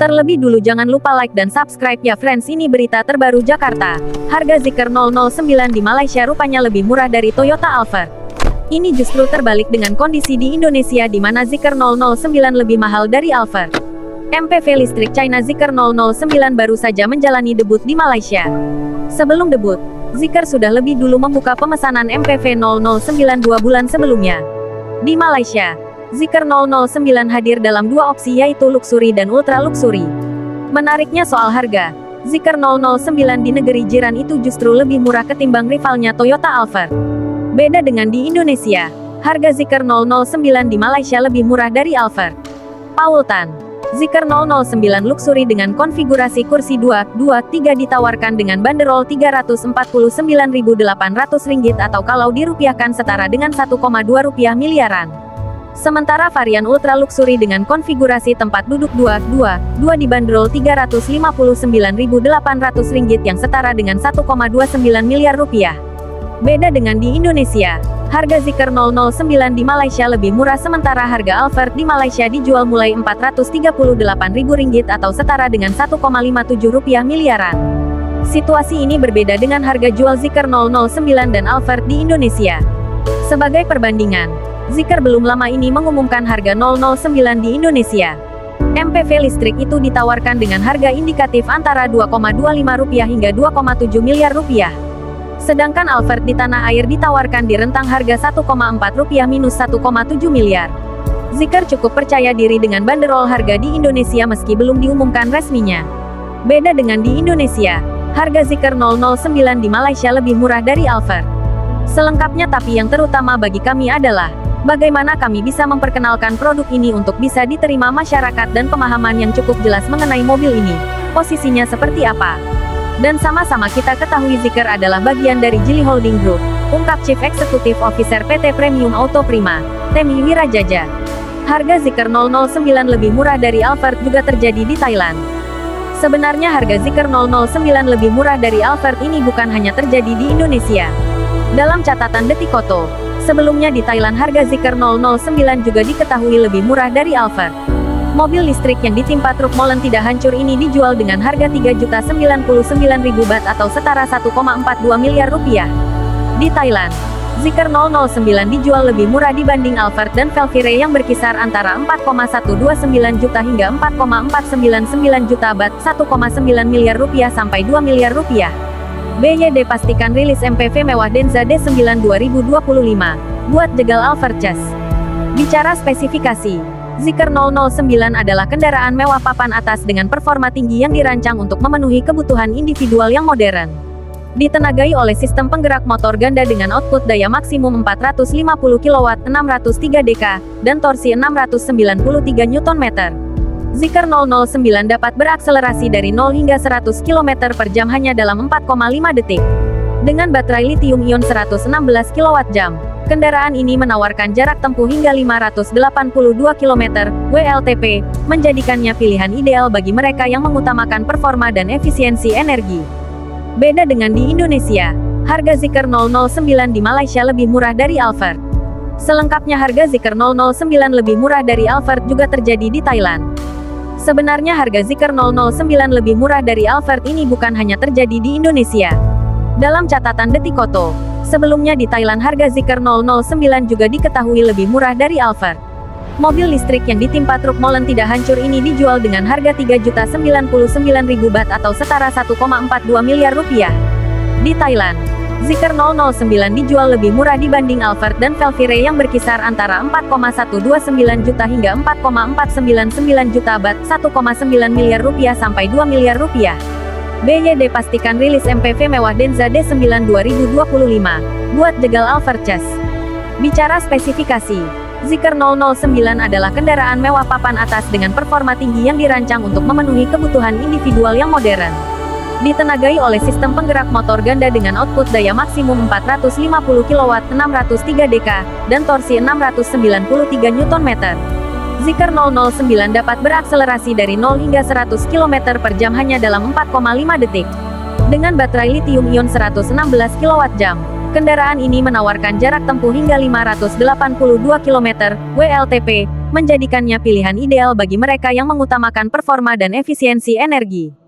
Terlebih dulu jangan lupa like dan subscribe ya friends, ini berita terbaru Jakarta. Harga Zeekr 009 di Malaysia rupanya lebih murah dari Toyota Alphard. Ini justru terbalik dengan kondisi di Indonesia di mana Zeekr 009 lebih mahal dari Alphard. MPV listrik China Zeekr 009 baru saja menjalani debut di Malaysia. Sebelum debut, Zeekr sudah lebih dulu membuka pemesanan MPV 009 2 bulan sebelumnya. Di Malaysia, Zeekr 009 hadir dalam dua opsi yaitu luxury dan ultra luxury. Menariknya soal harga, Zeekr 009 di negeri jiran itu justru lebih murah ketimbang rivalnya Toyota Alphard. Beda dengan di Indonesia, harga Zeekr 009 di Malaysia lebih murah dari Alphard. Paul Tan, Zeekr 009 luxury dengan konfigurasi kursi 2-2-3 ditawarkan dengan banderol Rp349.800 atau kalau dirupiahkan setara dengan 1,2 rupiah miliaran. Sementara varian ultra luxury dengan konfigurasi tempat duduk 2-2-2 dibanderol Rp359.800 yang setara dengan 1,29 miliar rupiah. Beda dengan di Indonesia, harga Zeekr 009 di Malaysia lebih murah sementara harga Alphard di Malaysia dijual mulai Rp438.000 atau setara dengan 1,57 rupiah miliaran. Situasi ini berbeda dengan harga jual Zeekr 009 dan Alphard di Indonesia. Sebagai perbandingan, Zeekr belum lama ini mengumumkan harga 009 di Indonesia. MPV listrik itu ditawarkan dengan harga indikatif antara Rp2,25 hingga Rp2,7 miliar. Sedangkan Alphard di tanah air ditawarkan di rentang harga Rp1,4 minus 1,7 miliar. Zeekr cukup percaya diri dengan banderol harga di Indonesia meski belum diumumkan resminya. Beda dengan di Indonesia, harga Zeekr 009 di Malaysia lebih murah dari Alphard. Selengkapnya tapi yang terutama bagi kami adalah bagaimana kami bisa memperkenalkan produk ini untuk bisa diterima masyarakat dan pemahaman yang cukup jelas mengenai mobil ini. Posisinya seperti apa? Dan sama-sama kita ketahui Zeekr adalah bagian dari Geely Holding Group, ungkap Chief Executive Officer PT Premium Auto Prima, Temi Wirajaja. Harga Zeekr 009 lebih murah dari Alphard juga terjadi di Thailand. Sebenarnya harga Zeekr 009 lebih murah dari Alphard ini bukan hanya terjadi di Indonesia. Dalam catatan Detikoto, sebelumnya di Thailand harga Zeekr 009 juga diketahui lebih murah dari Alphard. Mobil listrik yang ditimpa truk molen tidak hancur ini dijual dengan harga Rp3.099.000 atau setara 1,42 miliar rupiah. Di Thailand, Zeekr 009 dijual lebih murah dibanding Alphard dan Velfire yang berkisar antara 4,129 juta hingga 4,499 juta baht, 1,9 miliar rupiah sampai 2 miliar rupiah. BYD pastikan rilis MPV mewah Denza D9 2025, buat jegal Alphard Chas. Bicara spesifikasi, Zeekr 009 adalah kendaraan mewah papan atas dengan performa tinggi yang dirancang untuk memenuhi kebutuhan individual yang modern. Ditenagai oleh sistem penggerak motor ganda dengan output daya maksimum 450 kW, 603 dk, dan torsi 693 Nm. Zeekr 009 dapat berakselerasi dari 0 hingga 100 km per jam hanya dalam 4,5 detik. Dengan baterai lithium-ion 116 kWh, kendaraan ini menawarkan jarak tempuh hingga 582 km, WLTP, menjadikannya pilihan ideal bagi mereka yang mengutamakan performa dan efisiensi energi. Beda dengan di Indonesia, harga Zeekr 009 di Malaysia lebih murah dari Alphard. Selengkapnya harga Zeekr 009 lebih murah dari Alphard juga terjadi di Thailand. Sebenarnya harga Zeekr 009 lebih murah dari Alphard ini bukan hanya terjadi di Indonesia. Dalam catatan Detikoto, sebelumnya di Thailand harga Zeekr 009 juga diketahui lebih murah dari Alphard. Mobil listrik yang ditimpa truk molen tidak hancur ini dijual dengan harga Rp3.099.000 atau setara 1,42 miliar rupiah. Di Thailand, Zeekr 009 dijual lebih murah dibanding Alphard dan Velfire yang berkisar antara 4,129 juta hingga 4,499 juta baht, 1,9 miliar rupiah sampai 2 miliar rupiah. BYD pastikan rilis MPV mewah Denza D9 2025, buat jegal Alphard Chas. Bicara spesifikasi, Zeekr 009 adalah kendaraan mewah papan atas dengan performa tinggi yang dirancang untuk memenuhi kebutuhan individual yang modern. Ditenagai oleh sistem penggerak motor ganda dengan output daya maksimum 450 kW, 603 dk, dan torsi 693 Nm. Zeekr 009 dapat berakselerasi dari 0 hingga 100 km per jam hanya dalam 4,5 detik. Dengan baterai lithium-ion 116 kWh, kendaraan ini menawarkan jarak tempuh hingga 582 km, WLTP, menjadikannya pilihan ideal bagi mereka yang mengutamakan performa dan efisiensi energi.